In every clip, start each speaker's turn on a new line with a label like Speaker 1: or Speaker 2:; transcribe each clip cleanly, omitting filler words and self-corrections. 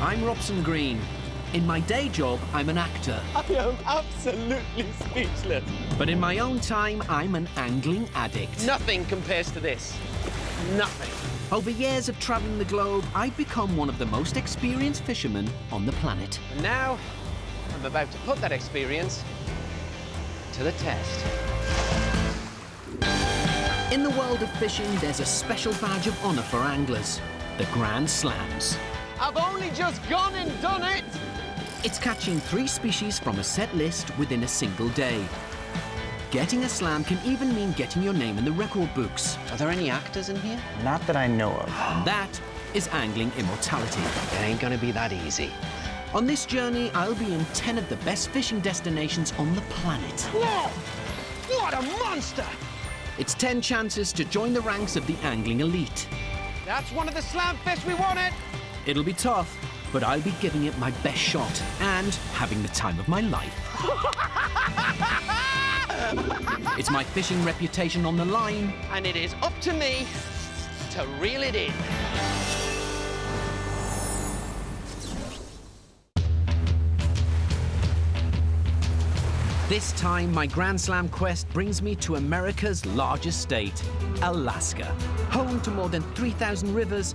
Speaker 1: I'm Robson Green. In my day job, I'm an actor.
Speaker 2: I am absolutely speechless.
Speaker 1: But in my own time, I'm an angling addict.
Speaker 2: Nothing compares to this. Nothing.
Speaker 1: Over years of traveling the globe, I've become one of the most experienced fishermen on the planet.
Speaker 2: And now, I'm about to put that experience to the test.
Speaker 1: In the world of fishing, there's a special badge of honor for anglers, the Grandslams.
Speaker 2: I've only just gone and done it!
Speaker 1: It's catching 3 species from a set list within a single day. Getting a slam can even mean getting your name in the record books.
Speaker 2: Are there any actors in here?
Speaker 3: Not that I know of.
Speaker 1: And that is angling immortality.
Speaker 2: It ain't gonna be that easy.
Speaker 1: On this journey, I'll be in 10 of the best fishing destinations on the planet.
Speaker 2: Whoa! What a monster!
Speaker 1: It's 10 chances to join the ranks of the angling elite.
Speaker 2: That's one of the slam fish we wanted!
Speaker 1: It'll be tough, but I'll be giving it my best shot and having the time of my life. It's my fishing reputation on the line.
Speaker 2: And it is up to me to reel it in.
Speaker 1: This time, my Grand Slam quest brings me to America's largest state, Alaska. Home to more than 3,000 rivers,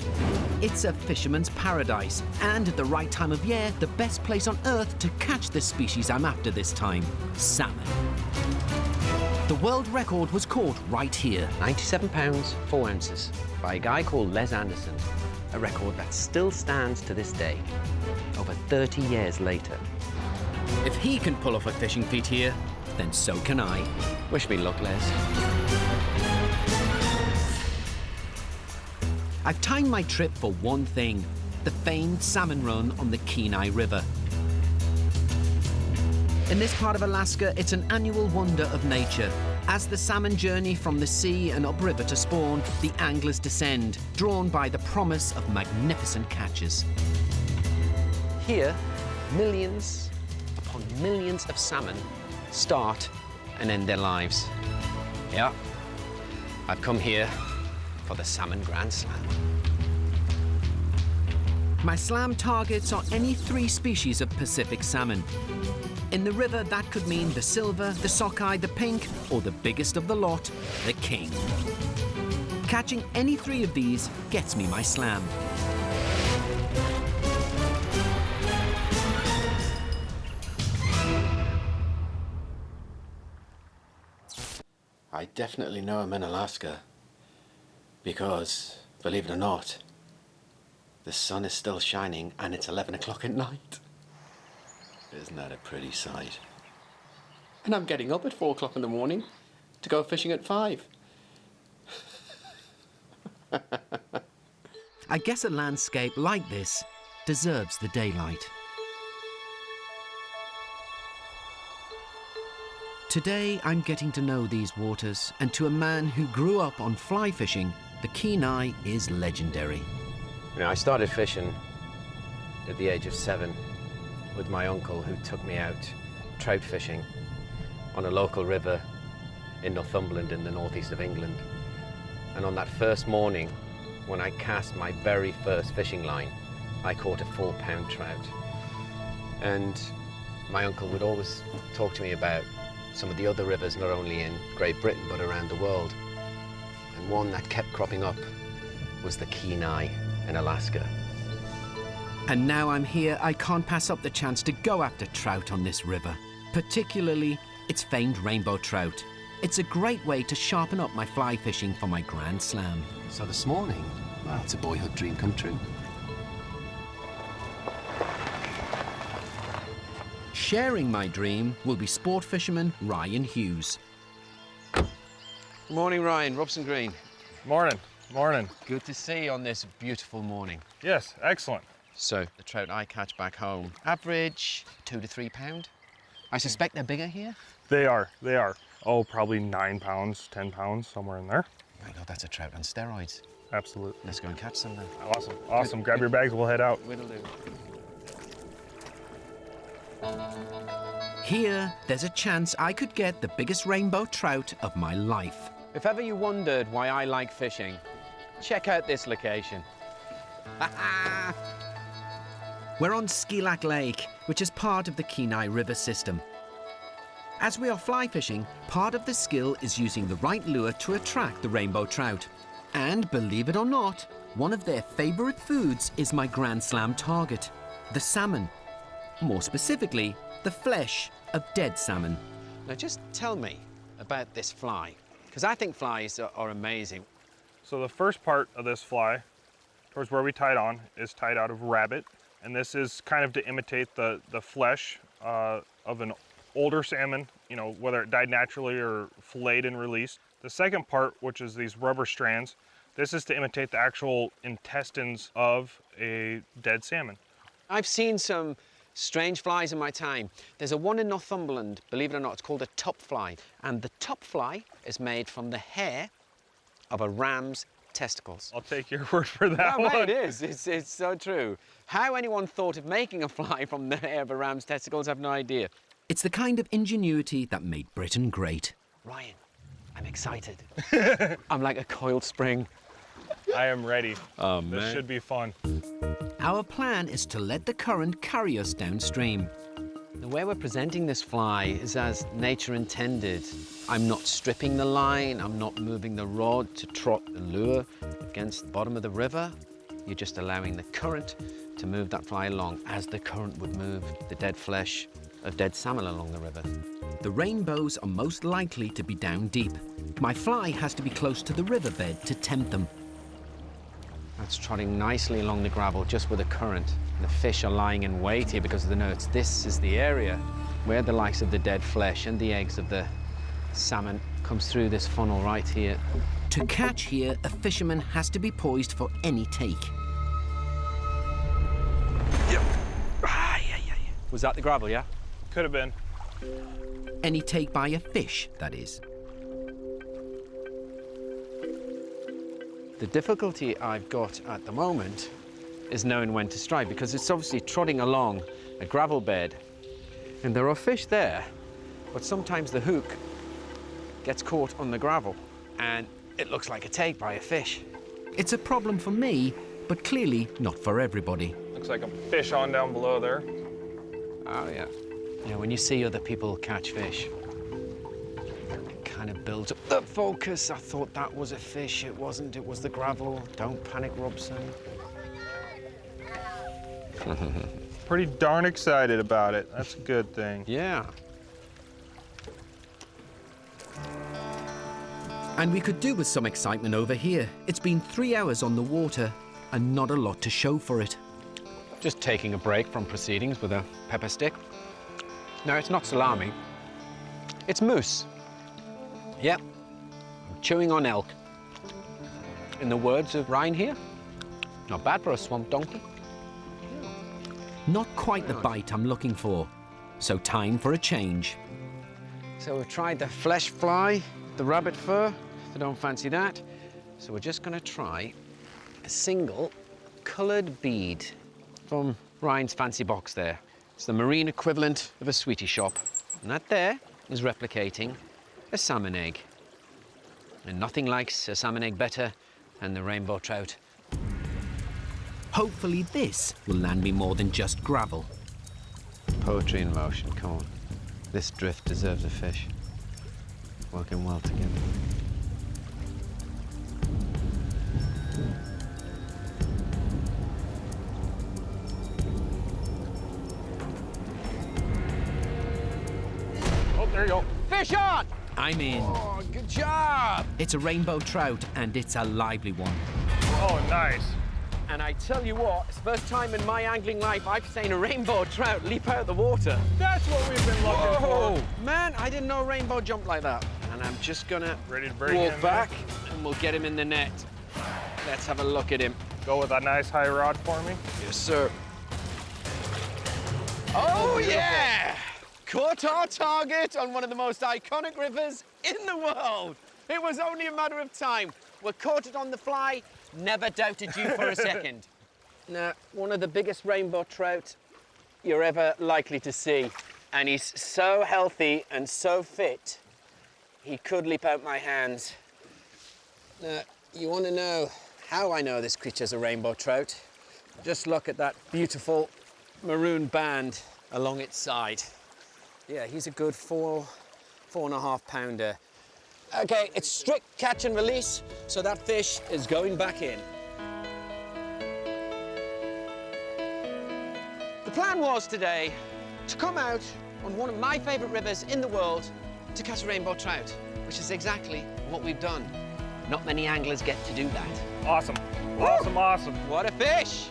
Speaker 1: it's a fisherman's paradise. And at the right time of year, the best place on Earth to catch the species I'm after this time, salmon. The world record was caught right here.
Speaker 2: 97 pounds, 4 ounces, by a guy called Les Anderson. A record that still stands to this day, over 30 years later.
Speaker 1: If he can pull off a fishing feat here, then so can I.
Speaker 2: Wish me luck, Les.
Speaker 1: I've timed my trip for one thing, the famed salmon run on the Kenai River. In this part of Alaska, it's an annual wonder of nature. As the salmon journey from the sea and upriver to spawn, the anglers descend, drawn by the promise of magnificent catches.
Speaker 2: Here, millions upon millions of salmon start and end their lives. Yeah, I've come here for the Salmon Grand Slam.
Speaker 1: My slam targets are any 3 species of Pacific salmon. In the river, that could mean the silver, the sockeye, the pink, or the biggest of the lot, the king. Catching any 3 of these gets me my slam.
Speaker 4: I definitely know I'm in Alaska because, believe it or not, the sun is still shining and it's 11 o'clock at night. Isn't that a pretty sight? And I'm getting up at 4 o'clock in the morning to go fishing at 5.
Speaker 1: I guess a landscape like this deserves the daylight. Today, I'm getting to know these waters, and to a man who grew up on fly fishing, the Kenai is legendary.
Speaker 2: You know, I started fishing at the age of 7 with my uncle, who took me out trout fishing on a local river in Northumberland in the northeast of England. And on that first morning, when I cast my very first fishing line, I caught a 4-pound trout. And my uncle would always talk to me about some of the other rivers, not only in Great Britain, but around the world. And one that kept cropping up was the Kenai in Alaska.
Speaker 1: And now I'm here, I can't pass up the chance to go after trout on this river, particularly its famed rainbow trout. It's a great way to sharpen up my fly fishing for my Grand Slam.
Speaker 4: So this morning, well, it's a boyhood dream come true.
Speaker 1: Sharing my dream will be sport fisherman Ryan Hughes.
Speaker 2: Good morning, Ryan. Robson Green.
Speaker 5: Morning. Morning.
Speaker 2: Good to see you on this beautiful morning.
Speaker 5: Yes, excellent.
Speaker 2: So, the trout I catch back home, average 2 to 3 pound. I suspect they're bigger here.
Speaker 5: They are. Oh, probably 9 pounds, 10 pounds, somewhere in there.
Speaker 2: My God, that's a trout on steroids.
Speaker 5: Absolutely.
Speaker 2: Let's go and catch some then.
Speaker 5: Awesome. Grab your bags, we'll head out.
Speaker 2: Will do.
Speaker 1: Here, there's a chance I could get the biggest rainbow trout of my life.
Speaker 2: If ever you wondered why I like fishing, check out this location.
Speaker 1: We're on Skilak Lake, which is part of the Kenai River system. As we are fly fishing, part of the skill is using the right lure to attract the rainbow trout. And believe it or not, one of their favourite foods is my Grandslam target, the salmon. More specifically, the flesh of dead salmon.
Speaker 2: Now just tell me about this fly, because I think flies are amazing.
Speaker 5: So the first part of this fly, towards where we tied on, is tied out of rabbit. And this is kind of to imitate the flesh of an older salmon, you know, whether it died naturally or filleted and released. The second part, which is these rubber strands, this is to imitate the actual intestines of a dead salmon.
Speaker 2: I've seen some strange flies in my time. There's a one in Northumberland, believe it or not, it's called a top fly. And the top fly is made from the hair of a ram's testicles.
Speaker 5: I'll take your word for that one.
Speaker 2: It is. It's so true. How anyone thought of making a fly from the hair of a ram's testicles, I have no idea.
Speaker 1: It's the kind of ingenuity that made Britain great.
Speaker 2: Ryan, I'm excited. I'm like a coiled spring.
Speaker 5: I am ready.
Speaker 2: Oh,
Speaker 5: This
Speaker 2: man.
Speaker 5: should be fun.
Speaker 1: Our plan is to let the current carry us downstream.
Speaker 2: The way we're presenting this fly is as nature intended. I'm not stripping the line, I'm not moving the rod to trot the lure against the bottom of the river. You're just allowing the current to move that fly along as the current would move the dead flesh of dead salmon along the river.
Speaker 1: The rainbows are most likely to be down deep. My fly has to be close to the riverbed to tempt them.
Speaker 2: That's trotting nicely along the gravel just with the current. The fish are lying in wait here because of the notes. This is the area where the likes of the dead flesh and the eggs of the salmon comes through this funnel right here.
Speaker 1: To catch here, a fisherman has to be poised for any take.
Speaker 2: Was that the gravel, yeah?
Speaker 5: Could have been.
Speaker 1: Any take by a fish, that is.
Speaker 2: The difficulty I've got at the moment is knowing when to strike because it's obviously trotting along a gravel bed and there are fish there, but sometimes the hook gets caught on the gravel and it looks like a take by a fish.
Speaker 1: It's a problem for me, but clearly not for everybody.
Speaker 5: Looks like a fish on down below there.
Speaker 2: Oh, yeah. You know, when you see other people catch fish, it kind of builds up the focus. I thought that was a fish. It wasn't. It was the gravel. Don't panic, Robson.
Speaker 5: Pretty darn excited about it. That's a good thing.
Speaker 2: Yeah.
Speaker 1: And we could do with some excitement over here. It's been 3 hours on the water and not a lot to show for it.
Speaker 2: Just taking a break from proceedings with a pepper stick. No, it's not salami. It's moose. Yep. I'm chewing on elk. In the words of Ryan here, not bad for a swamp donkey.
Speaker 1: Not quite the bite I'm looking for. So time for a change.
Speaker 2: So we've tried the flesh fly, the rabbit fur. I don't fancy that. So we're just going to try a single coloured bead from Ryan's fancy box there. It's the marine equivalent of a sweetie shop. And that there is replicating a salmon egg. And nothing likes a salmon egg better than the rainbow trout.
Speaker 1: Hopefully this will land me more than just gravel.
Speaker 2: Poetry in motion, come on. This drift deserves a fish. Working well together.
Speaker 5: Oh, there you go.
Speaker 2: Fish on!
Speaker 1: I'm in.
Speaker 2: Oh, good job!
Speaker 1: It's a rainbow trout and it's a lively one.
Speaker 5: Oh, nice.
Speaker 2: And I tell you what, it's the first time in my angling life I've seen a rainbow trout leap out of the water.
Speaker 5: That's what we've been looking
Speaker 2: Whoa!
Speaker 5: for.
Speaker 2: Man, I didn't know a rainbow jumped like that. And I'm just gonna
Speaker 5: Ready to bring
Speaker 2: walk
Speaker 5: him
Speaker 2: back and we'll get him in the net. Let's have a look at him.
Speaker 5: Go with a nice high rod for me.
Speaker 2: Yes, sir. Oh, yeah! Caught our target on one of the most iconic rivers in the world. It was only a matter of time. We caught it on the fly, never doubted you for a second. Now, one of the biggest rainbow trout you're ever likely to see. And he's so healthy and so fit, he could leap out my hands. Now, you want to know how I know this creature's a rainbow trout? Just look at that beautiful maroon band along its side. Yeah, he's a good 4.5 pounder. Okay, it's strict catch and release, so that fish is going back in. The plan was today to come out on one of my favourite rivers in the world to catch a rainbow trout, which is exactly what we've done. Not many anglers get to do that.
Speaker 5: Awesome.
Speaker 2: Woo!
Speaker 5: Awesome, awesome.
Speaker 2: What a fish!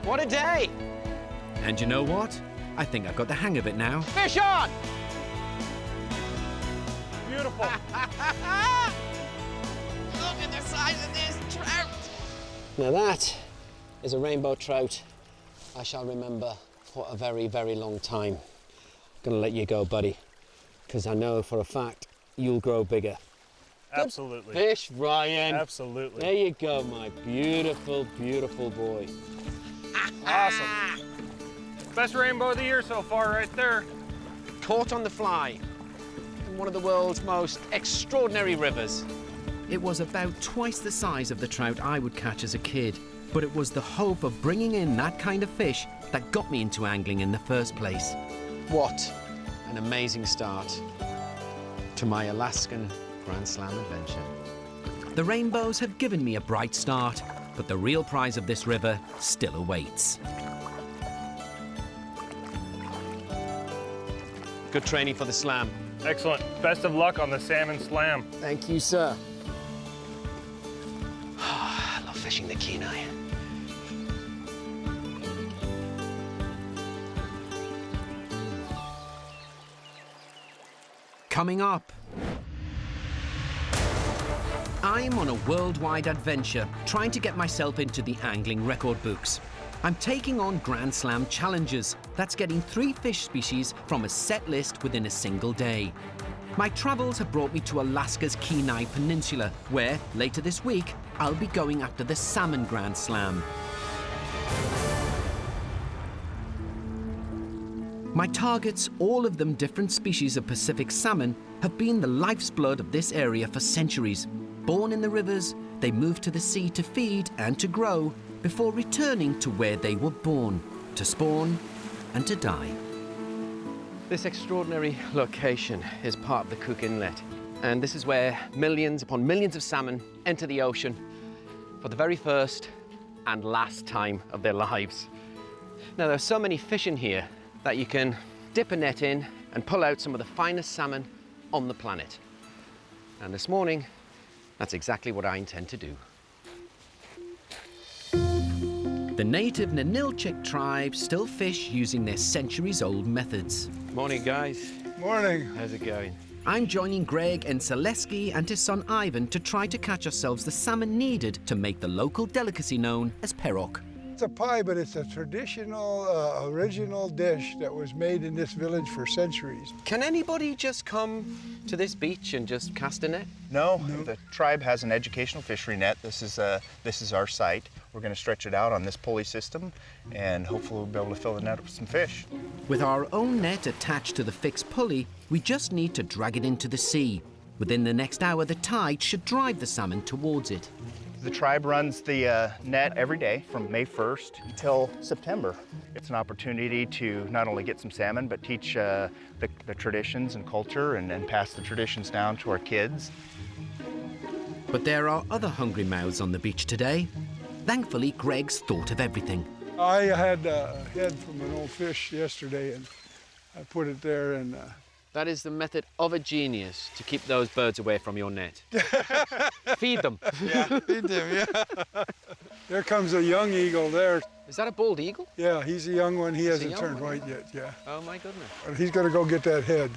Speaker 2: What a day!
Speaker 1: And you know what? I think I've got the hang of it now.
Speaker 2: Fish on!
Speaker 5: Beautiful.
Speaker 2: Look at the size of this trout! Now that is a rainbow trout I shall remember for a very, very long time. I'm gonna let you go, buddy, because I know for a fact you'll grow bigger.
Speaker 5: Absolutely.
Speaker 2: Good fish, Ryan.
Speaker 5: Absolutely.
Speaker 2: There you go, my beautiful, beautiful boy.
Speaker 5: Awesome. Best rainbow of the year so far, right there.
Speaker 2: Caught on the fly in one of the world's most extraordinary rivers.
Speaker 1: It was about twice the size of the trout I would catch as a kid, but it was the hope of bringing in that kind of fish that got me into angling in the first place.
Speaker 2: What an amazing start to my Alaskan Grandslam adventure.
Speaker 1: The rainbows have given me a bright start, but the real prize of this river still awaits.
Speaker 2: Good training for the slam.
Speaker 5: Excellent. Best of luck on the salmon slam.
Speaker 2: Thank you, sir. I love fishing the Kenai.
Speaker 1: Coming up, I'm on a worldwide adventure trying to get myself into the angling record books. I'm taking on Grandslam challenges. That's getting 3 fish species from a set list within a single day. My travels have brought me to Alaska's Kenai Peninsula, where later this week I'll be going after the salmon Grandslam. My targets, all of them different species of Pacific salmon, have been the life's blood of this area for centuries. Born in the rivers, they move to the sea to feed and to grow before returning to where they were born, to spawn and to die.
Speaker 2: This extraordinary location is part of the Cook Inlet, and this is where millions upon millions of salmon enter the ocean for the very first and last time of their lives. Now, there are so many fish in here that you can dip a net in and pull out some of the finest salmon on the planet. And this morning, that's exactly what I intend to do.
Speaker 1: The native Ninilchik tribe still fish using their centuries-old methods.
Speaker 2: Morning, guys.
Speaker 3: Morning.
Speaker 2: How's it going?
Speaker 1: I'm joining Greg and Zaleski and his son Ivan to try to catch ourselves the salmon needed to make the local delicacy known as perok.
Speaker 3: It's a pie, but it's a traditional, original dish that was made in this village for centuries.
Speaker 2: Can anybody just come to this beach and just cast a net?
Speaker 6: No, the tribe has an educational fishery net. This is our site. We're going to stretch it out on this pulley system, and hopefully we'll be able to fill the net with some fish.
Speaker 1: With our own net attached to the fixed pulley, we just need to drag it into the sea. Within the next hour, the tide should drive the salmon towards it.
Speaker 6: The tribe runs the net every day from May 1st until September. It's an opportunity to not only get some salmon, but teach the traditions and culture and pass the traditions down to our kids.
Speaker 1: But there are other hungry mouths on the beach today. Thankfully, Greg's thought of everything.
Speaker 3: I had a head from an old fish yesterday, and I put it there, and
Speaker 2: That is the method of a genius to keep those birds away from your net. Feed them.
Speaker 3: yeah, feed them, yeah. There comes a young eagle there.
Speaker 2: Is that a bald eagle?
Speaker 3: Yeah, he's a young one. He hasn't
Speaker 2: young
Speaker 3: turned
Speaker 2: one?
Speaker 3: white yet, yeah.
Speaker 2: Oh my goodness.
Speaker 3: But he's going to go get that head.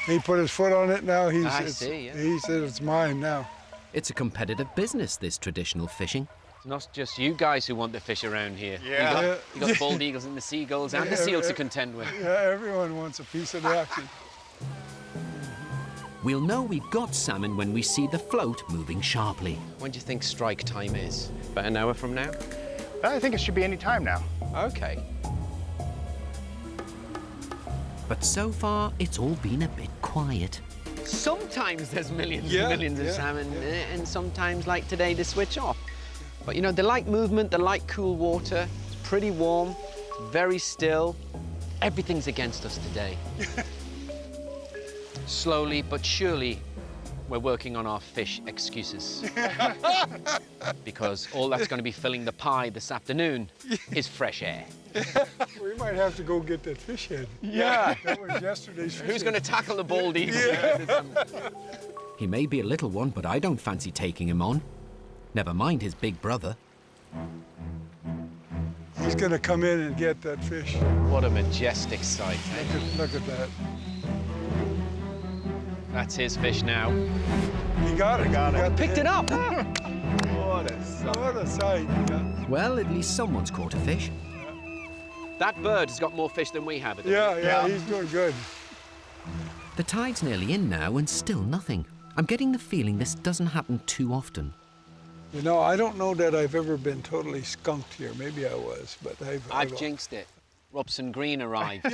Speaker 3: He put his foot on it now.
Speaker 2: I see, yeah.
Speaker 3: He said it's mine now.
Speaker 1: It's a competitive business, this traditional fishing.
Speaker 2: It's not just you guys who want the fish around here.
Speaker 6: Yeah.
Speaker 2: You got the bald eagles and the seagulls and the seals to contend with.
Speaker 3: Yeah, everyone wants a piece of the action.
Speaker 1: We'll know we've got salmon when we see the float moving sharply.
Speaker 2: When do you think strike time is? About an hour from now?
Speaker 6: I think it should be any time now.
Speaker 2: Okay.
Speaker 1: But so far, it's all been a bit quiet.
Speaker 2: Sometimes there's millions
Speaker 3: Yeah,
Speaker 2: and millions of
Speaker 3: yeah,
Speaker 2: salmon, and sometimes, like today, they switch off. But you know, they like movement, they like cool water. It's pretty warm. very still. Everything's against us today. Slowly but surely, we're working on our fish excuses. Because all that's going to be filling the pie this afternoon is fresh air.
Speaker 3: We might have to go get that fish head.
Speaker 2: Yeah.
Speaker 3: That was yesterday's fish
Speaker 2: Who's going to tackle the baldy?
Speaker 1: He may be a little one, but I don't fancy taking him on. Never mind his big brother.
Speaker 3: He's going to come in and get that fish.
Speaker 2: What a majestic sight.
Speaker 3: Look at that.
Speaker 2: That's his fish now.
Speaker 3: He got it. He got the
Speaker 2: Picked
Speaker 3: head.
Speaker 2: it up.
Speaker 3: What a sight. Yeah.
Speaker 1: Well, at least someone's caught a fish.
Speaker 2: That bird has got more fish than we have.
Speaker 3: Yeah, he's doing good.
Speaker 1: The tide's nearly in now and still nothing. I'm getting the feeling this doesn't happen too often.
Speaker 3: You know, I don't know that I've ever been totally skunked here. Maybe I was, but
Speaker 2: I've jinxed it. Robson Green arrived.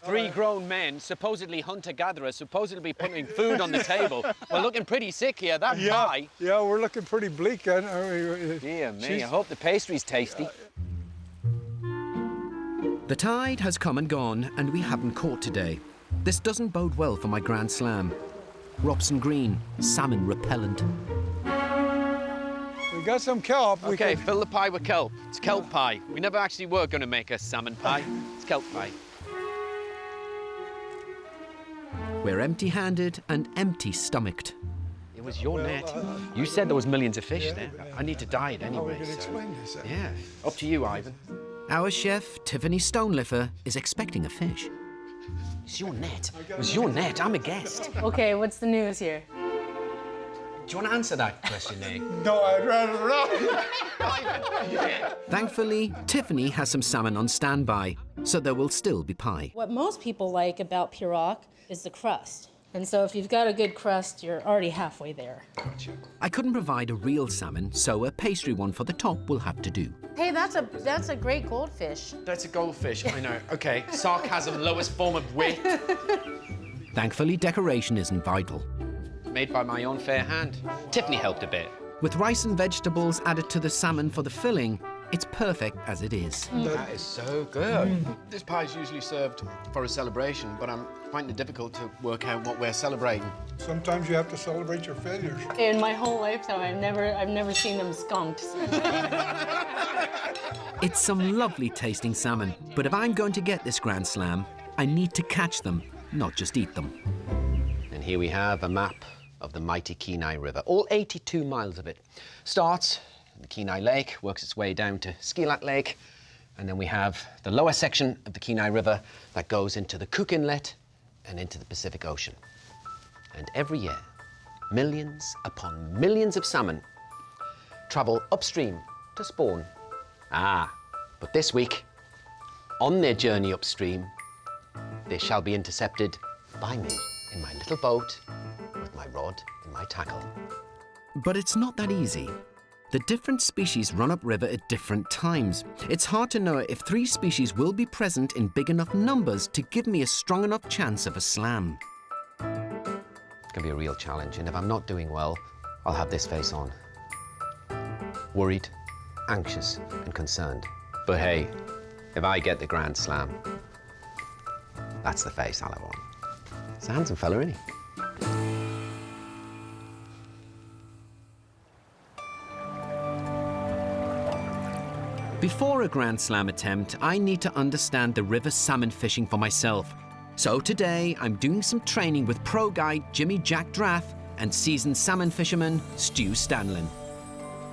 Speaker 2: 3 grown men, supposedly hunter-gatherers, supposedly putting food on the table. We're looking pretty sick here. That pie.
Speaker 3: Yeah, we're looking pretty bleak. Aren't we?
Speaker 2: Dear me, I hope the pastry's tasty.
Speaker 1: The tide has come and gone, and we haven't caught today. This doesn't bode well for my Grand Slam. Robson Green, salmon repellent.
Speaker 3: We got some kelp.
Speaker 2: Okay, fill the pie with kelp. It's kelp pie. We never actually were going to make a salmon pie. It's kelp pie.
Speaker 1: We're empty-handed and empty-stomached.
Speaker 2: It was your net. You said there was millions of fish there. I need to dye it
Speaker 3: How
Speaker 2: anyway.
Speaker 3: we can explain this?
Speaker 2: Yeah, up to you, Ivan.
Speaker 1: Our chef, Tiffany Stoneliffer, is expecting a fish.
Speaker 2: It's your net. It was your net. I'm a guest.
Speaker 7: Okay, what's the news here?
Speaker 2: Do you want to answer that question, Nick?
Speaker 3: No, I'd rather not.
Speaker 1: Thankfully, Tiffany has some salmon on standby, so there will still be pie.
Speaker 7: What most people like about pirog is the crust. And so if you've got a good crust, you're already halfway there.
Speaker 1: I couldn't provide a real salmon, so a pastry one for the top will have to do.
Speaker 7: Hey, that's a great goldfish.
Speaker 2: That's a goldfish, I know. Okay, sarcasm, lowest form of wit.
Speaker 1: Thankfully, decoration isn't vital.
Speaker 2: Made by my own fair hand. Tiffany helped a bit.
Speaker 1: With rice and vegetables added to the salmon for the filling, it's perfect as it is.
Speaker 2: That is so good. This pie is usually served for a celebration, but I'm finding it difficult to work out what we're celebrating.
Speaker 3: Sometimes you have to celebrate your failures.
Speaker 7: In my whole lifetime, I've never seen them skunked.
Speaker 1: It's some lovely tasting salmon, but if I'm going to get this Grand Slam, I need to catch them, not just eat them.
Speaker 2: And here we have a map of the mighty Kenai River, all 82 miles of it. Starts in the Kenai Lake, works its way down to Skilat Lake, and then we have the lower section of the Kenai River that goes into the Cook Inlet and into the Pacific Ocean. And every year, millions upon millions of salmon travel upstream to spawn. But this week, on their journey upstream, they shall be intercepted by me in my little boat with my rod and my tackle.
Speaker 1: But it's not that easy. The different species run upriver at different times. It's hard to know if 3 species will be present in big enough numbers to give me a strong enough chance of a slam.
Speaker 2: It's gonna be a real challenge, and if I'm not doing well, I'll have this face on. Worried, anxious, and concerned. But hey, if I get the Grand Slam, that's the face I'll have on. It's a handsome fella, isn't he?
Speaker 1: Before a Grand Slam attempt, I need to understand the river salmon fishing for myself. So today, I'm doing some training with pro guide Jimmy Jack Draff and seasoned salmon fisherman Stu Stanlin.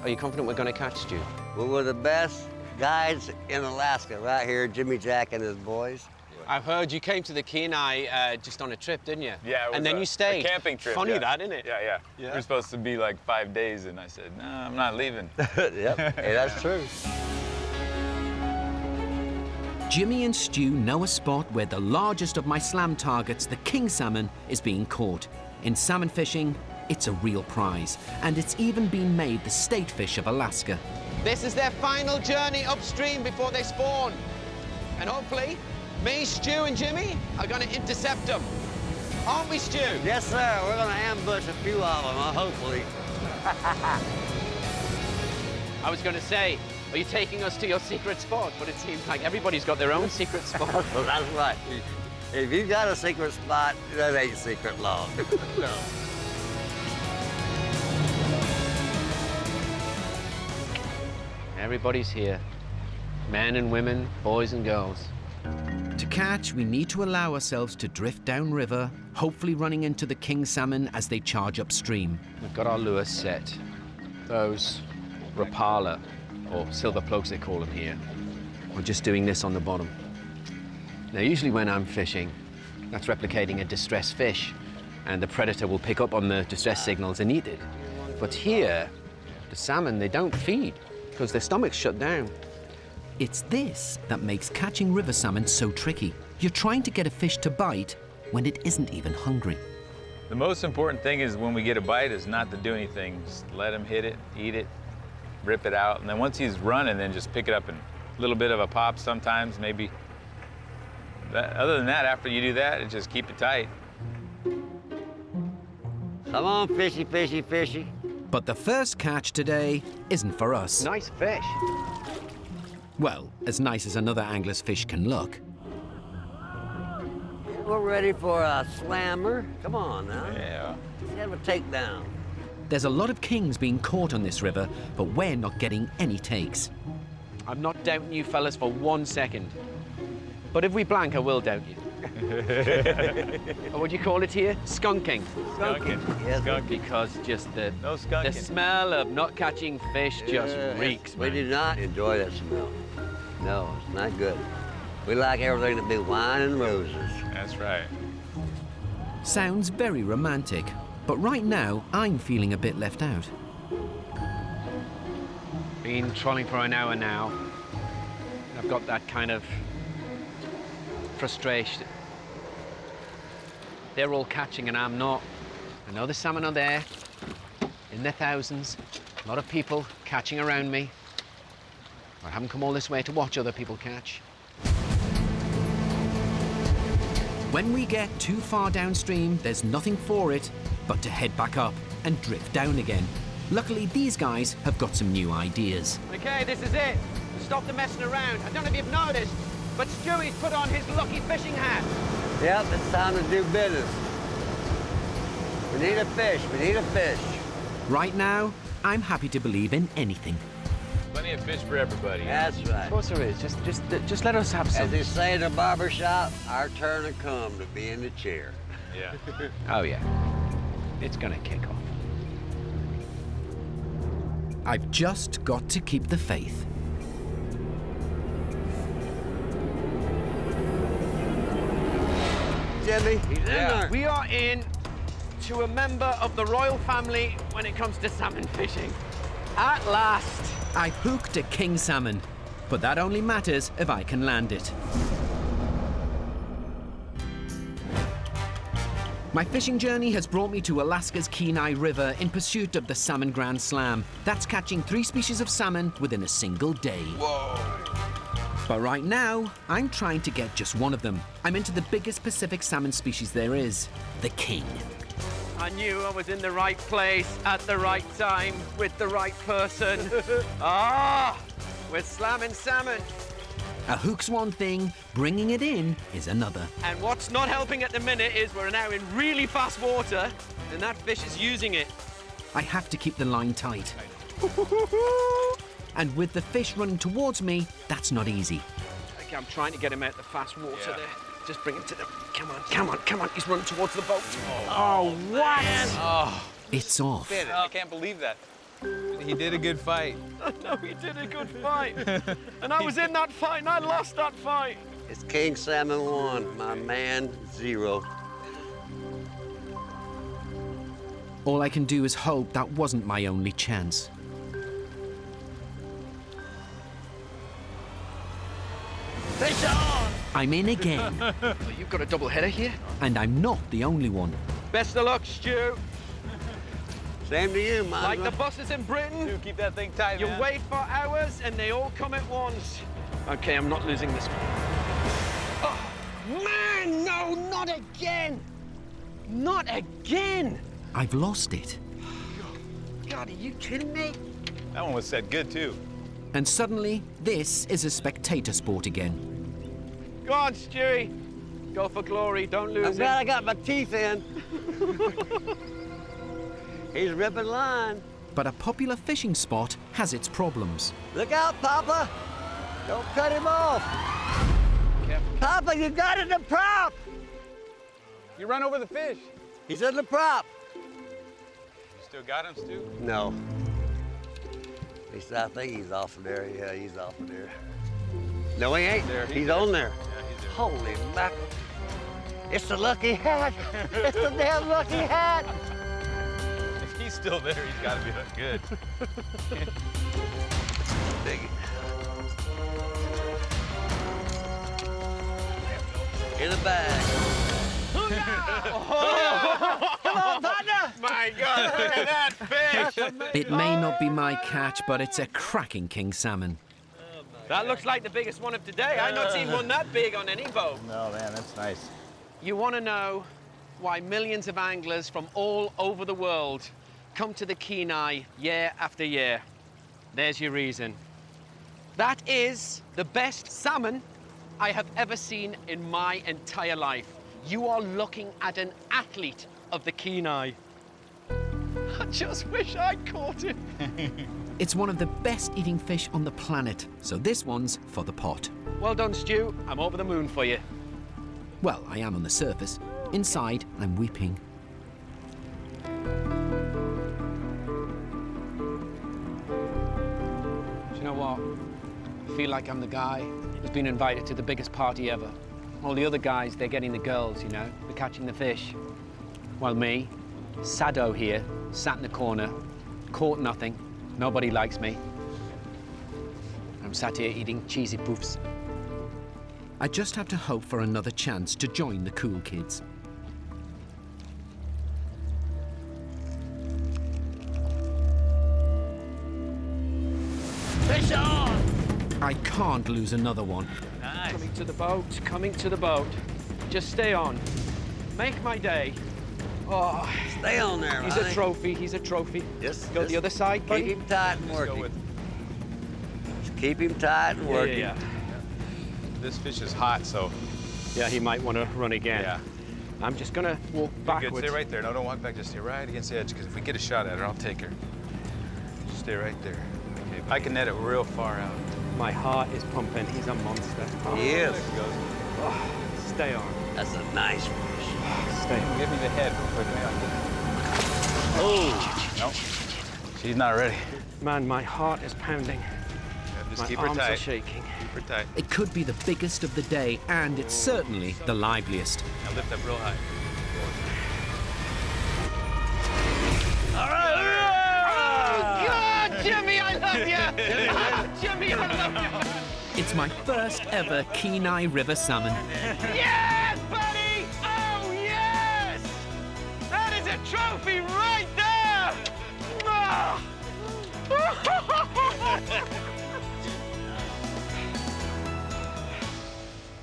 Speaker 2: Are you confident we're gonna catch Stu?
Speaker 8: Well, we're the best guides in Alaska, right here, Jimmy Jack and his boys.
Speaker 2: I've heard you came to the Kenai just on a trip, didn't you?
Speaker 9: Yeah, it was
Speaker 2: and then you stayed.
Speaker 9: a camping trip.
Speaker 2: Funny
Speaker 9: yeah.
Speaker 2: that, isn't it?
Speaker 9: Yeah. We were supposed to be like 5 days, and I said, no, I'm not leaving.
Speaker 8: Yep, hey, that's true.
Speaker 1: Jimmy and Stu know a spot where the largest of my slam targets, the king salmon, is being caught. In salmon fishing, it's a real prize, and it's even been made the state fish of Alaska.
Speaker 2: This is their final journey upstream before they spawn. And hopefully, me, Stu, and Jimmy are gonna intercept them. Aren't we, Stu?
Speaker 8: Yes, sir, we're gonna ambush a few of them, hopefully.
Speaker 2: I was gonna say, Are you taking us to your secret spot? But it seems like everybody's got their own secret spot.
Speaker 8: Well, that's right. If you got a secret spot, that ain't secret long. No.
Speaker 2: Everybody's here. Men and women, boys and girls.
Speaker 1: To catch, we need to allow ourselves to drift downriver, hopefully running into the king salmon as they charge upstream.
Speaker 2: We've got our lures set. Those Rapala, or silver plugs they call them here. We're just doing this on the bottom. Now, usually when I'm fishing, that's replicating a distressed fish, and the predator will pick up on the distress signals and eat it. But here, the salmon, they don't feed because their stomach's shut down.
Speaker 1: It's this that makes catching river salmon so tricky. You're trying to get a fish to bite when it isn't even hungry.
Speaker 9: The most important thing is when we get a bite is not to do anything. Just let him hit it, eat it, rip it out, and then once he's running, then just pick it up and a little bit of a pop sometimes, maybe. Other than that, after you do that, just keep it tight.
Speaker 8: Come on, fishy, fishy, fishy.
Speaker 1: But the first catch today isn't for us.
Speaker 2: Nice fish.
Speaker 1: Well, as nice as another angler's fish can look.
Speaker 8: We're ready for a slammer. Come on now.
Speaker 9: Yeah.
Speaker 8: Let's have a takedown.
Speaker 1: There's a lot of kings being caught on this river, but we're not getting any takes.
Speaker 2: I'm not doubting you fellas for 1 second. But if we blank, I will doubt you. Or what do you call it here? Skunking.
Speaker 9: Skunking.
Speaker 8: Yes,
Speaker 9: Skunking.
Speaker 2: Because just the
Speaker 9: skunking.
Speaker 2: smell of not catching fish just reeks,
Speaker 8: We
Speaker 2: man.
Speaker 8: do not enjoy that smell. No, it's not good. We like everything to be wine and roses.
Speaker 9: That's right.
Speaker 1: Sounds very romantic, but right now I'm feeling a bit left out.
Speaker 2: Been trolling for an hour now. I've got that kind of frustration. They're all catching and I'm not. I know the salmon are there, in their thousands. A lot of people catching around me. I haven't come all this way to watch other people catch.
Speaker 1: When we get too far downstream, there's nothing for it but to head back up and drift down again. Luckily, these guys have got some new ideas.
Speaker 2: Okay, this is it. Stop the messing around. I don't know if you've noticed, but Stewie's put on his lucky fishing hat.
Speaker 8: Yep, it's time to do business. We need a fish. We need a fish.
Speaker 1: Right now, I'm happy to believe in anything.
Speaker 9: Plenty of fish for everybody.
Speaker 8: That's right.
Speaker 2: Of course there is. Just let us have some.
Speaker 8: As they say in the barber shop, our turn to come to be in the chair.
Speaker 9: Yeah.
Speaker 2: Oh yeah. It's gonna kick off.
Speaker 1: I've just got to keep the faith.
Speaker 8: Jimmy, he's in there.
Speaker 2: We are in to a member of the royal family when it comes to salmon fishing. At last.
Speaker 1: I've hooked a king salmon, but that only matters if I can land it. My fishing journey has brought me to Alaska's Kenai River in pursuit of the salmon Grandslam. That's catching 3 species of salmon within a single day.
Speaker 9: Whoa.
Speaker 1: But right now, I'm trying to get just one of them. I'm into the biggest Pacific salmon species there is, the king.
Speaker 2: I knew I was in the right place at the right time with the right person. We're slamming salmon.
Speaker 1: A hook's one thing, bringing it in is another.
Speaker 2: And what's not helping at the minute is we're now in really fast water and that fish is using it.
Speaker 1: I have to keep the line tight. And with the fish running towards me, that's not easy.
Speaker 2: Okay, I'm trying to get him out the fast water
Speaker 9: Yeah.
Speaker 2: there. Just bring him to the... Come on, come on, come on. He's running towards the boat. Oh, what?
Speaker 9: Oh,
Speaker 1: It's off.
Speaker 9: I can't believe that. He did a good fight.
Speaker 2: No, he did a good fight. And I was in that fight and I lost that fight.
Speaker 8: It's King Salmon 1, my man 0.
Speaker 1: All I can do is hope that wasn't my only chance.
Speaker 8: Fish on!
Speaker 1: I'm in again,
Speaker 2: Oh, you've got a double header here?
Speaker 1: and I'm not the only one.
Speaker 2: Best of luck, Stu.
Speaker 8: Same to you, man.
Speaker 2: Like the buses in Britain,
Speaker 9: Dude, keep that thing tight,
Speaker 2: you
Speaker 9: man.
Speaker 2: wait for hours and they all come at once. Okay, I'm not losing this one. Oh, man, no, not again. Not again.
Speaker 1: I've lost it.
Speaker 2: God, are you kidding me?
Speaker 9: That one was set good, too.
Speaker 1: And suddenly, this is a spectator sport again.
Speaker 2: Go on, Stewie. Go for glory, don't lose
Speaker 8: I'm
Speaker 2: it.
Speaker 8: glad I got my teeth in. He's ripping line.
Speaker 1: But a popular fishing spot has its problems.
Speaker 8: Look out, Papa. Don't cut him off.
Speaker 2: Careful.
Speaker 8: Papa, you got it in the prop.
Speaker 9: You run over the fish.
Speaker 8: He's in the prop.
Speaker 9: You still got him, Stu?
Speaker 8: No. At least I think he's off of there. Yeah, he's off of there. No, he ain't there. He's on there.
Speaker 9: Yeah, he's there.
Speaker 8: Holy mackerel. It's the lucky hat. It's the damn lucky hat.
Speaker 9: If he's still there, he's got to be good.
Speaker 8: Big. In the bag.
Speaker 2: Come on, partner! My God, look at that fish!
Speaker 1: It may not be my catch, but it's a cracking king salmon.
Speaker 2: That looks like the biggest one of today. I've not seen one that big on any boat.
Speaker 6: No, man, that's nice.
Speaker 2: You want to know why millions of anglers from all over the world come to the Kenai year after year? There's your reason. That is the best salmon I have ever seen in my entire life. You are looking at an athlete of the Kenai. I just wish I'd caught him.
Speaker 1: It's one of the best eating fish on the planet, so this one's for the pot.
Speaker 2: Well done, Stu. I'm over the moon for you.
Speaker 1: Well, I am on the surface. Inside, I'm weeping.
Speaker 2: Do you know what? I feel like I'm the guy who's been invited to the biggest party ever. All the other guys, they're getting the girls, you know, they're catching the fish. While me, Sado here, sat in the corner, caught nothing, nobody likes me. I'm sat here eating cheesy poofs.
Speaker 1: I just have to hope for another chance to join the cool kids.
Speaker 2: Fish on!
Speaker 1: I can't lose another one.
Speaker 9: Nice.
Speaker 2: Coming to the boat, coming to the boat. Just stay on. Make my day. Oh,
Speaker 8: Stay on there,
Speaker 2: he's
Speaker 8: honey.
Speaker 2: a trophy, he's a trophy.
Speaker 8: Yes,
Speaker 2: Go
Speaker 8: yes.
Speaker 2: the other side,
Speaker 8: Keep
Speaker 2: buddy.
Speaker 8: him tight and
Speaker 9: Go
Speaker 8: working.
Speaker 9: with
Speaker 8: Just keep him tight and working.
Speaker 2: Yeah.
Speaker 9: this fish is hot, so
Speaker 2: Yeah, he might want to run again.
Speaker 9: yeah.
Speaker 2: I'm just gonna walk
Speaker 9: Good.
Speaker 2: backwards.
Speaker 9: Stay right there. No, don't walk back. Just stay right against the edge. Because if we get a shot at her, I'll take her. Just stay right there. Okay. I can net it real far out.
Speaker 2: My heart is pumping. He's a monster. Oh,
Speaker 8: He is.
Speaker 9: There he goes.
Speaker 2: oh, stay on.
Speaker 8: That's a nice fish.
Speaker 2: Stay on.
Speaker 9: Give me the head real quick. Oh! No, she's not ready.
Speaker 2: Man, my heart is pounding.
Speaker 9: Yeah, just
Speaker 2: My
Speaker 9: keep her
Speaker 2: arms are
Speaker 9: tight.
Speaker 2: shaking.
Speaker 9: Keep her tight.
Speaker 1: It could be the biggest of the day, and it's certainly the liveliest.
Speaker 9: Now lift up real high.
Speaker 2: All right. Oh, God, Jimmy, I love you. Jimmy, I love you.
Speaker 1: It's my first ever Kenai River salmon.
Speaker 2: Yes, buddy. Oh, yes. That is a trophy right there. Ah.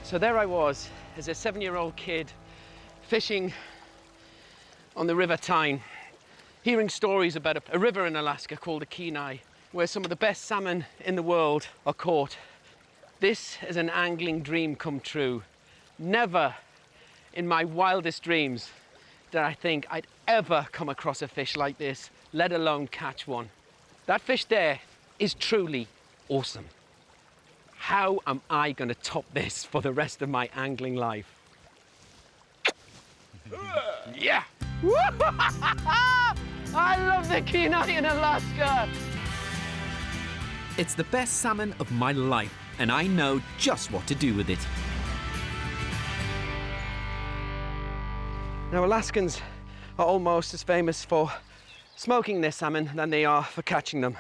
Speaker 2: So there I was, as a 7-year-old kid, fishing on the River Tyne, hearing stories about a river in Alaska called the Kenai, where some of the best salmon in the world are caught. This is an angling dream come true. Never in my wildest dreams did I think I'd ever come across a fish like this, let alone catch one. That fish there is truly awesome. How am I going to top this for the rest of my angling life? Yeah! I love the Kenai in Alaska!
Speaker 1: It's the best salmon of my life, and I know just what to do with it.
Speaker 2: Now, Alaskans are almost as famous for smoking their salmon than they are for catching them.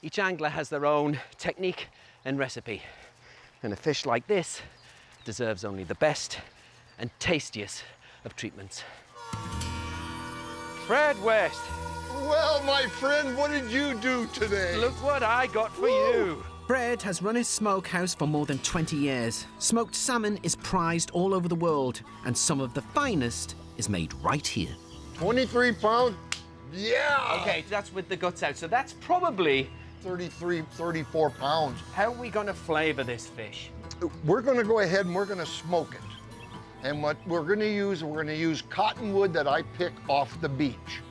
Speaker 2: Each angler has their own technique and recipe. And a fish like this deserves only the best and tastiest of treatments. Fred West,
Speaker 3: Well, my friend, what did you do today?
Speaker 2: look what I got for you.
Speaker 1: Fred has run his smokehouse for more than 20 years. Smoked salmon is prized all over the world, and some of the finest is made right here.
Speaker 3: 23 pounds? Yeah!
Speaker 2: Okay, that's with the guts out. So that's probably
Speaker 10: 33, 34 pounds.
Speaker 2: How are we going to flavor this fish?
Speaker 10: We're going to go ahead and we're going to smoke it. And what we're going to use cottonwood that I pick off the beach.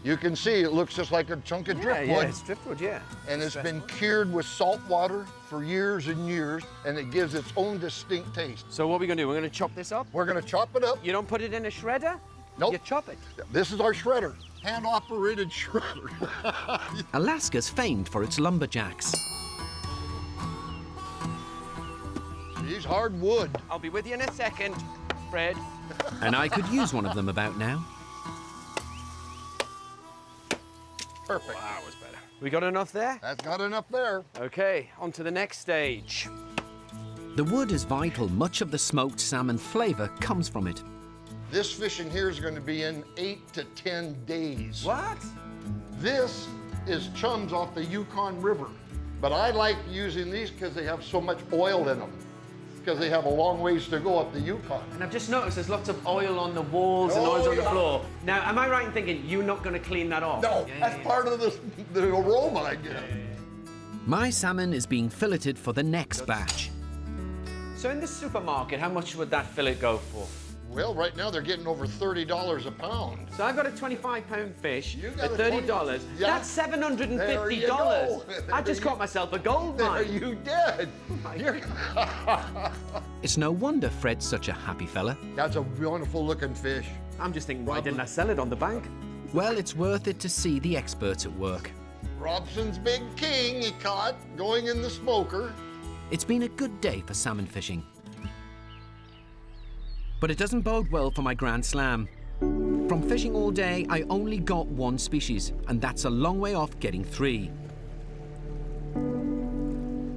Speaker 10: You can see it looks just like a chunk of driftwood.
Speaker 2: Yeah, it's driftwood, yeah.
Speaker 10: And it's been cured with salt water for years and years, and it gives its own distinct taste.
Speaker 2: So what are we going to do? We're going to chop this up?
Speaker 10: We're going to chop it up.
Speaker 2: You don't put it in a shredder?
Speaker 10: Nope.
Speaker 2: You chop it?
Speaker 10: This is our shredder, hand-operated shredder.
Speaker 1: Alaska's famed for its lumberjacks.
Speaker 10: These hard wood.
Speaker 2: I'll be with you in a second, Fred.
Speaker 1: And I could use one of them about now.
Speaker 10: Perfect.
Speaker 2: Wow, that was better. We got enough there?
Speaker 10: That's got enough there.
Speaker 2: Okay, on to the next stage.
Speaker 1: The wood is vital. Much of the smoked salmon flavor comes from it.
Speaker 10: This fishing here is going to be in 8 to 10 days.
Speaker 2: What?
Speaker 10: This is chums off the Yukon River. But I like using these because they have so much oil in them. Because they have a long ways to go up the Yukon.
Speaker 2: And I've just noticed there's lots of oil on the walls and oil on the floor. Now, am I right in thinking you're not going to clean that off?
Speaker 10: No, that's part of the aroma I get.
Speaker 1: My salmon is being filleted for the next batch.
Speaker 2: So in the supermarket, how much would that fillet go for?
Speaker 10: Well, right now they're getting over $30 a pound.
Speaker 2: So I've got a 25-pound fish
Speaker 10: got
Speaker 2: at
Speaker 10: a
Speaker 2: $30.
Speaker 10: Yeah.
Speaker 2: That's $750.
Speaker 10: There you go.
Speaker 2: I just caught myself a gold
Speaker 10: There
Speaker 2: mine.
Speaker 10: you did.
Speaker 1: It's no wonder Fred's such a happy fella.
Speaker 10: That's a wonderful looking fish.
Speaker 2: I'm just thinking, why didn't I sell it on the bank?
Speaker 1: Well, it's worth it to see the experts at work.
Speaker 10: Robson's big king he caught going in the smoker.
Speaker 1: It's been a good day for salmon fishing. But it doesn't bode well for my Grand Slam. From fishing all day, I only got one species, and that's a long way off getting 3.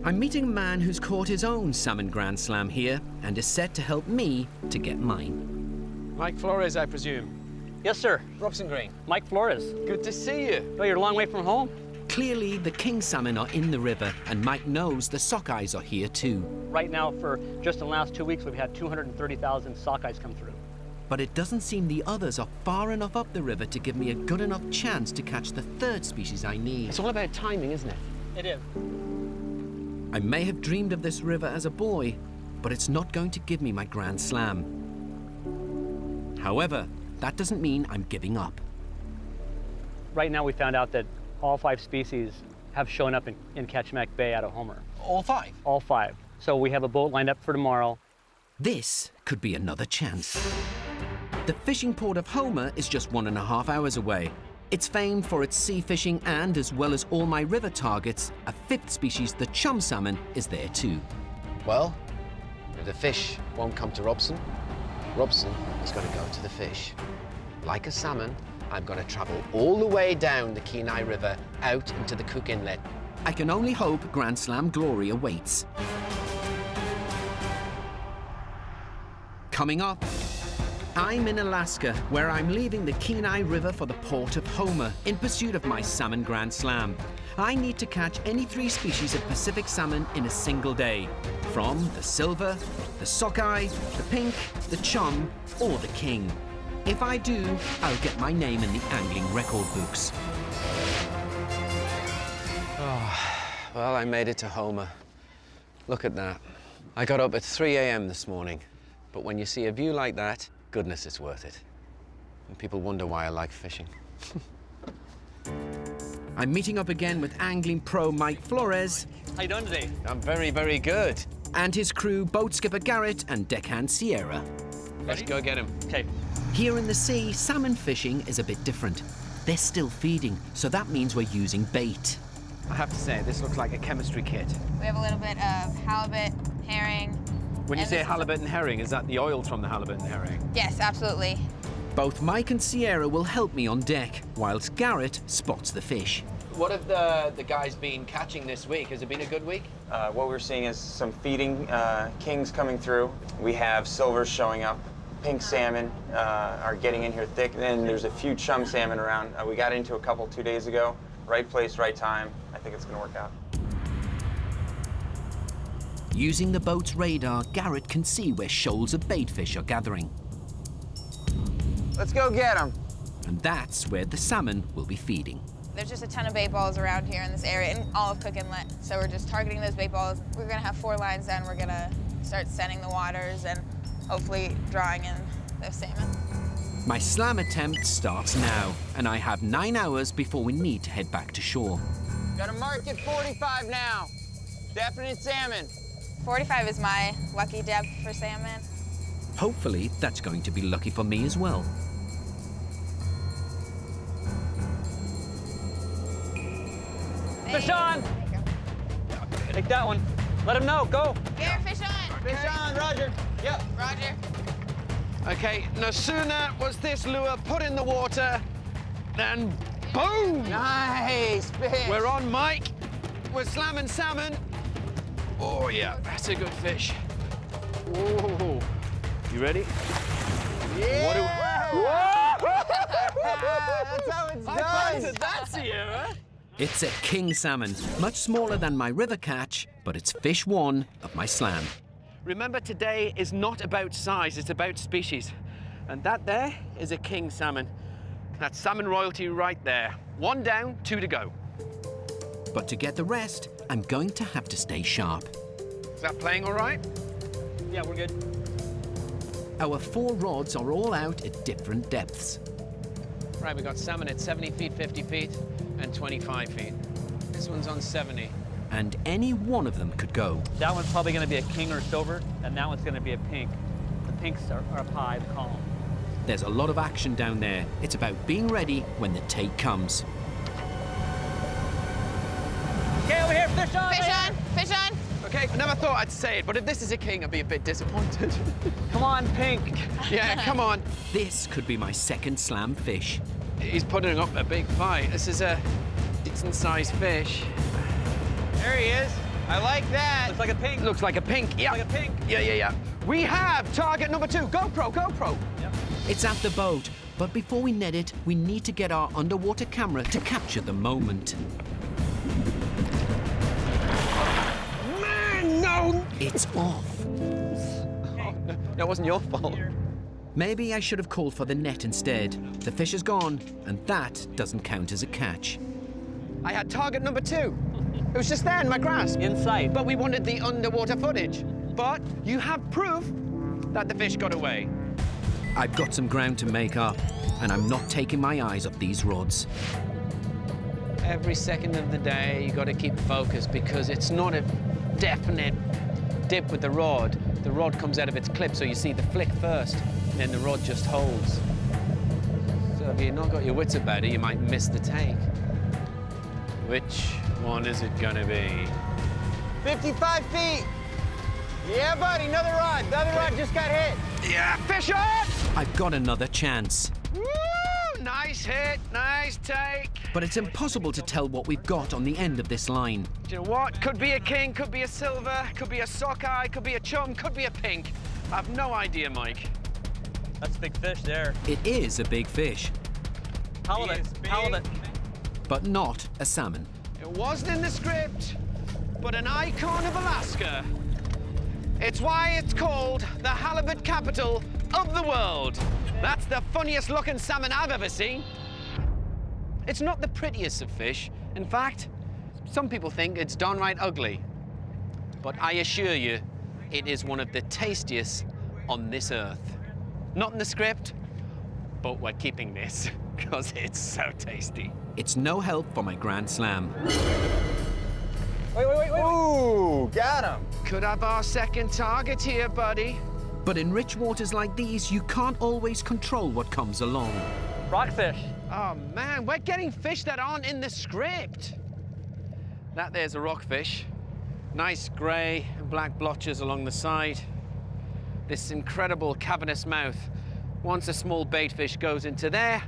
Speaker 1: I'm meeting a man who's caught his own salmon Grand Slam here and is set to help me to get mine.
Speaker 2: Mike Flores, I presume.
Speaker 11: Yes, sir.
Speaker 2: Robson Green.
Speaker 11: Mike Flores.
Speaker 2: Good to see you.
Speaker 11: Oh, you're a long way from home?
Speaker 1: Clearly, the king salmon are in the river, and Mike knows the sockeyes are here too.
Speaker 11: Right now, for just in the last 2 weeks, we've had 230,000 sockeyes come through.
Speaker 1: But it doesn't seem the others are far enough up the river to give me a good enough chance to catch the 3rd species I need.
Speaker 2: It's all about timing, isn't it?
Speaker 11: It is.
Speaker 1: I may have dreamed of this river as a boy, but it's not going to give me my Grand Slam. However, that doesn't mean I'm giving up.
Speaker 11: Right now, we found out that all 5 species have shown up in Ketchimak Bay out of Homer.
Speaker 2: All 5?
Speaker 11: All 5. So we have a boat lined up for tomorrow.
Speaker 1: This could be another chance. The fishing port of Homer is just 1.5 hours away. It's famed for its sea fishing, and as well as all my river targets, a 5th species, the chum salmon, is there too.
Speaker 2: Well, if the fish won't come to Robson, Robson is going to go to the fish. Like a salmon, I'm going to travel all the way down the Kenai River out into the Cook Inlet.
Speaker 1: I can only hope Grand Slam glory awaits. Coming up, I'm in Alaska, where I'm leaving the Kenai River for the port of Homer in pursuit of my salmon Grand Slam. I need to catch any 3 species of Pacific salmon in a single day, from the silver, the sockeye, the pink, the chum, or the king. If I do, I'll get my name in the angling record books.
Speaker 2: Well, I made it to Homer. Look at that. I got up at 3 a.m. this morning. But when you see a view like that, goodness, it's worth it. And people wonder why I like fishing.
Speaker 1: I'm meeting up again with angling pro Mike Flores.
Speaker 11: How you doing today?
Speaker 2: I'm very, very good.
Speaker 1: And his crew, boat skipper Garrett and deckhand Sierra.
Speaker 2: Let's go get him.
Speaker 11: Okay.
Speaker 1: Here in the sea, salmon fishing is a bit different. They're still feeding, so that means we're using bait.
Speaker 2: I have to say, this looks like a chemistry kit.
Speaker 12: We have a little bit of halibut, herring.
Speaker 2: When you say halibut and herring, is that the oil from the halibut and herring?
Speaker 12: Yes, absolutely.
Speaker 1: Both Mike and Sierra will help me on deck, whilst Garrett spots the fish.
Speaker 2: What have the guys been catching this week? Has it been a good week?
Speaker 13: What we're seeing is some feeding kings coming through. We have silvers showing up. Pink salmon are getting in here thick. Then there's a few chum salmon around. We got into a couple 2 days ago. Right place, right time. I think it's going to work out.
Speaker 1: Using the boat's radar, Garrett can see where shoals of baitfish are gathering.
Speaker 13: Let's go get them.
Speaker 1: And that's where the salmon will be feeding.
Speaker 12: There's just a ton of bait balls around here in this area, in all of Cook Inlet. So we're just targeting those bait balls. We're gonna have 4 lines down. We're gonna start sending the waters and hopefully drawing in those salmon.
Speaker 1: My slam attempt starts now, and I have 9 hours before we need to head back to shore.
Speaker 13: Got a mark at 45 now. Definite salmon.
Speaker 12: 45 is my lucky depth for salmon.
Speaker 1: Hopefully, that's going to be lucky for me as well.
Speaker 11: Fish on! Take that one. Let him know, go.
Speaker 12: Here, fish on.
Speaker 13: Fish on, Roger. Yep.
Speaker 12: Roger.
Speaker 2: Okay, no sooner was this lure put in the water than boom!
Speaker 13: Nice fish.
Speaker 2: We're on, Mike. We're slamming salmon. Oh, yeah, that's a good fish.
Speaker 11: Ooh. You ready?
Speaker 13: Yeah! That's how it's done.
Speaker 2: That's here.
Speaker 1: It's a king salmon, much smaller than my river catch, but it's fish 1 of my slam.
Speaker 2: Remember, today is not about size, it's about species. And that there is a king salmon. That's salmon royalty right there. 1 down, 2 to go.
Speaker 1: But to get the rest, I'm going to have to stay sharp.
Speaker 2: Is that playing all right?
Speaker 11: Yeah, we're good.
Speaker 1: Our 4 rods are all out at different depths.
Speaker 2: Right, we got salmon at 70 feet, 50 feet, and 25 feet. This one's on 70.
Speaker 1: And any one of them could go.
Speaker 11: That one's probably gonna be a king or a silver, and that one's gonna be a pink. The pinks are up high, the column.
Speaker 1: There's a lot of action down there. It's about being ready when the take comes.
Speaker 11: Okay, over here, fish on!
Speaker 12: Fish on. Fish on.
Speaker 2: Okay, I never thought I'd say it, but if this is a king, I'd be a bit disappointed.
Speaker 11: Come on, pink.
Speaker 2: Yeah, come on.
Speaker 1: This could be my second slam fish.
Speaker 2: He's putting up a big fight. This is a decent-sized fish.
Speaker 13: There he is. I like that.
Speaker 11: Looks like a pink.
Speaker 2: Looks like a pink. Yeah.
Speaker 11: Like a pink.
Speaker 2: Yeah. We have target number 2. GoPro.
Speaker 11: Yep.
Speaker 1: It's at the boat, but before we net it, we need to get our underwater camera to capture the moment.
Speaker 2: Man, no!
Speaker 1: It's off.
Speaker 2: Oh, no, that wasn't your fault.
Speaker 1: Maybe I should have called for the net instead. The fish is gone, and that doesn't count as a catch.
Speaker 2: I had target number 2. It was just there in my grasp.
Speaker 11: In sight.
Speaker 2: But we wanted the underwater footage. But you have proof that the fish got away.
Speaker 1: I've got some ground to make up, and I'm not taking my eyes off these rods.
Speaker 2: Every second of the day, you got to keep focused because it's not a definite dip with the rod. The rod comes out of its clip, so you see the flick first, and then the rod just holds. So if you've not got your wits about it, you might miss the take. Which one is it gonna be?
Speaker 13: 55 feet. Yeah, buddy, another rod. The other rod just got hit.
Speaker 2: Yeah, fish on!
Speaker 1: I've got another chance.
Speaker 2: Woo! Nice hit, nice take.
Speaker 1: But it's impossible to tell what we've got on the end of this line.
Speaker 2: Do you know what? Could be a king, could be a silver, could be a sockeye, could be a chum, could be a pink. I've no idea, Mike.
Speaker 11: That's a big fish there.
Speaker 1: It is a big fish,
Speaker 11: Halibut. Halibut.
Speaker 1: but not a salmon.
Speaker 2: It wasn't in the script, but an icon of Alaska. It's why it's called the halibut capital of the world. That's the funniest looking salmon I've ever seen. It's not the prettiest of fish. In fact, some people think it's downright ugly. But I assure you, it is one of the tastiest on this earth. Not in the script, but we're keeping this because it's so tasty.
Speaker 1: It's no help for my Grand Slam.
Speaker 11: Wait.
Speaker 13: Ooh, got him.
Speaker 2: Could have our second target here, buddy.
Speaker 1: But in rich waters like these, you can't always control what comes along.
Speaker 11: Rockfish.
Speaker 2: Oh man, we're getting fish that aren't in the script. That there's a rockfish. Nice grey and black blotches along the side. This incredible cavernous mouth. Once a small bait fish goes into there,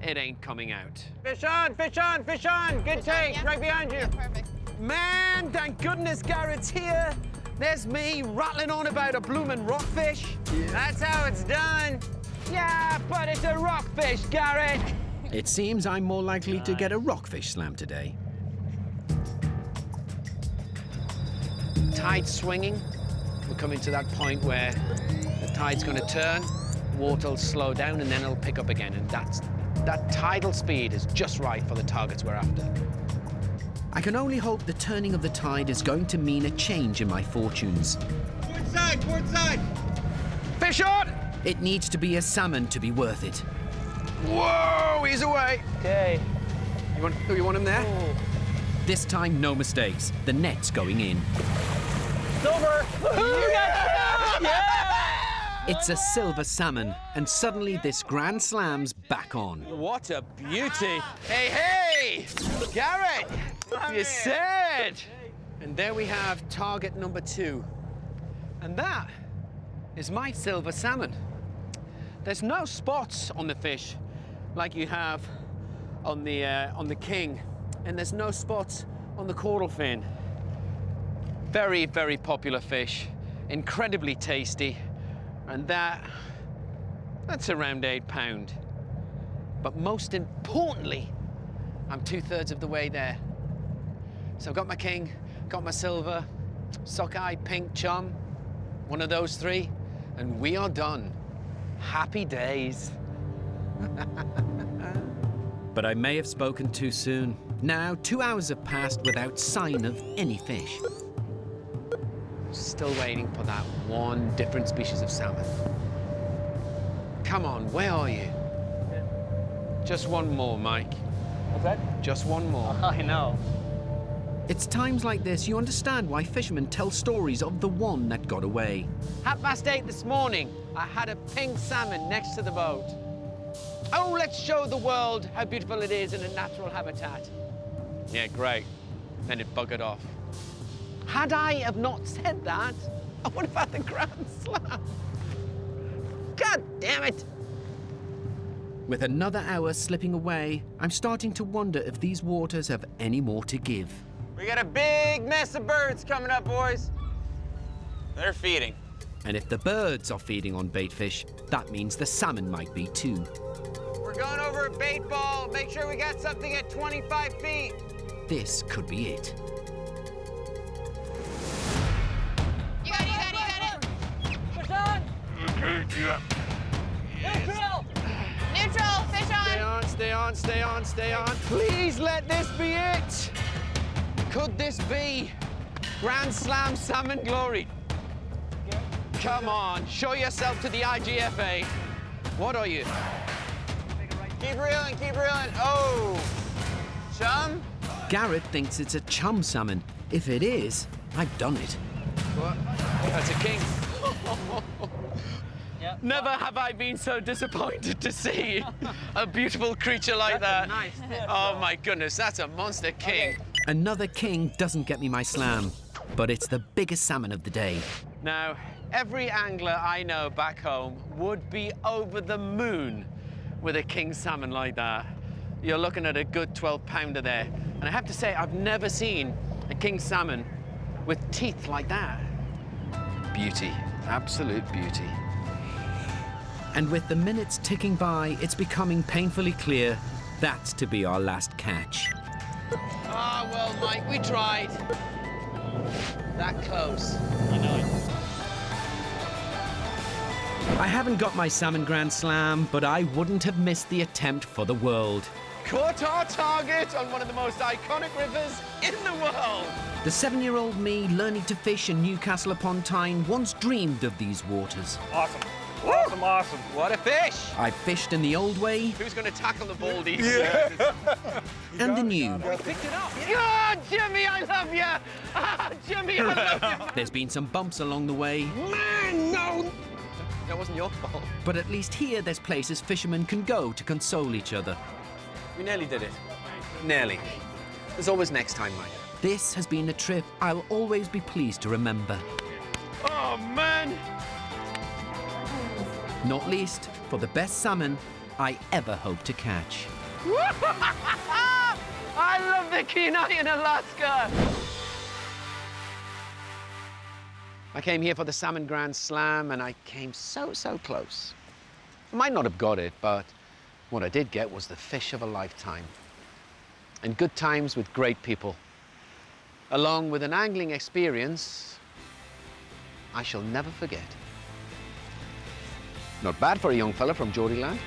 Speaker 2: it ain't coming out.
Speaker 13: Fish on, fish on, fish on. Good take,
Speaker 12: yeah.
Speaker 13: right behind you.
Speaker 12: Yeah, perfect.
Speaker 2: Man, thank goodness Garrett's here. There's me rattling on about a bloomin' rockfish.
Speaker 13: That's how it's done.
Speaker 2: Yeah, but it's a rockfish, Garrett.
Speaker 1: It seems I'm more likely to get a rockfish slam today.
Speaker 2: Tide swinging. We're coming to that point where the tide's going to turn, water will slow down, and then it'll pick up again, and that's That tidal speed is just right for the targets we're after.
Speaker 1: I can only hope the turning of the tide is going to mean a change in my fortunes.
Speaker 13: Port side, port side!
Speaker 2: Fish on!
Speaker 1: It needs to be a salmon to be worth it.
Speaker 2: Whoa, he's away.
Speaker 11: Okay.
Speaker 2: You want him there?
Speaker 11: Oh.
Speaker 1: This time, no mistakes. The net's going in.
Speaker 11: Silver!
Speaker 1: It's a silver salmon, and suddenly this Grand Slam's back on.
Speaker 2: What a beauty. Hey, hey! Garrett! You said! And there we have target number 2. And that is my silver salmon. There's no spots on the fish like you have on the king, and there's no spots on the caudal fin. Very, very popular fish, incredibly tasty, and that's around 8 pounds. But most importantly, I'm 2/3 of the way there. So I've got my king, got my silver, sockeye, pink, chum, one of those 3, and we are done. Happy days.
Speaker 1: But I may have spoken too soon. Now, 2 hours have passed without sign of any fish.
Speaker 2: Still waiting for that one different species of salmon. Come on, where are you? Just one more, Mike.
Speaker 11: What's that?
Speaker 2: Just one more.
Speaker 11: I know.
Speaker 1: It's times like this you understand why fishermen tell stories of the one that got away.
Speaker 2: 8:30 this morning, I had a pink salmon next to the boat. Oh, let's show the world how beautiful it is in a natural habitat. Yeah, great. Then it buggered off. Had I have not said that, I would have had the Grand Slam. God damn it!
Speaker 1: With another hour slipping away, I'm starting to wonder if these waters have any more to give.
Speaker 13: We got a big mess of birds coming up, boys. They're feeding.
Speaker 1: And if the birds are feeding on bait fish, that means the salmon might be too.
Speaker 13: We're going over a bait ball. Make sure we got something at 25 feet.
Speaker 1: This could be it.
Speaker 12: You got it.
Speaker 11: Fish on! Neutral!
Speaker 12: Neutral, fish
Speaker 2: Stay
Speaker 12: on.
Speaker 2: on, stay on, stay on, stay on. Please let this be it. Could this be Grand Slam salmon glory? Come on, show yourself to the IGFA. What are you?
Speaker 13: Keep reeling, keep reeling. Oh, chum?
Speaker 1: Garrett thinks it's a chum salmon. If it is, I've done it.
Speaker 2: What? That's a king.
Speaker 11: Yep.
Speaker 2: Never have I been so disappointed to see a beautiful creature like that.
Speaker 11: Nice.
Speaker 2: Oh my goodness, that's a monster king.
Speaker 11: Okay.
Speaker 1: Another king doesn't get me my slam, but it's the biggest salmon of the day.
Speaker 2: Now, every angler I know back home would be over the moon with a king salmon like that. You're looking at a good 12-pounder there. And I have to say, I've never seen a king salmon with teeth like that. Beauty, absolute beauty.
Speaker 1: And with the minutes ticking by, it's becoming painfully clear that's to be our last catch.
Speaker 2: Ah, well, Mike, we tried. That close.
Speaker 11: I know it.
Speaker 1: I haven't got my salmon Grand Slam, but I wouldn't have missed the attempt for the world.
Speaker 2: Caught our target on one of the most iconic rivers in the world.
Speaker 1: The 7-year-old me learning to fish in Newcastle upon Tyne once dreamed of these waters.
Speaker 5: Awesome. Awesome, awesome.
Speaker 2: What a fish!
Speaker 1: I fished in the old way
Speaker 2: Who's going to tackle the baldies?
Speaker 1: and the new.
Speaker 2: Picked it up. Oh, Jimmy, I love you. Ah, Jimmy, I love you.
Speaker 1: There's been some bumps along the way,
Speaker 2: Man, no. That wasn't your fault.
Speaker 1: but at least here there's places fishermen can go to console each other.
Speaker 2: We nearly did it. Nearly. There's always next time, Mike.
Speaker 1: This has been a trip I'll always be pleased to remember.
Speaker 2: Oh, man.
Speaker 1: Not least for the best salmon I ever hope to catch.
Speaker 2: I love the Kenai in Alaska. I came here for the Salmon Grand Slam, and I came so close. I might not have got it, but what I did get was the fish of a lifetime. And good times with great people, along with an angling experience I shall never forget. Not bad for a young fella from Geordie land.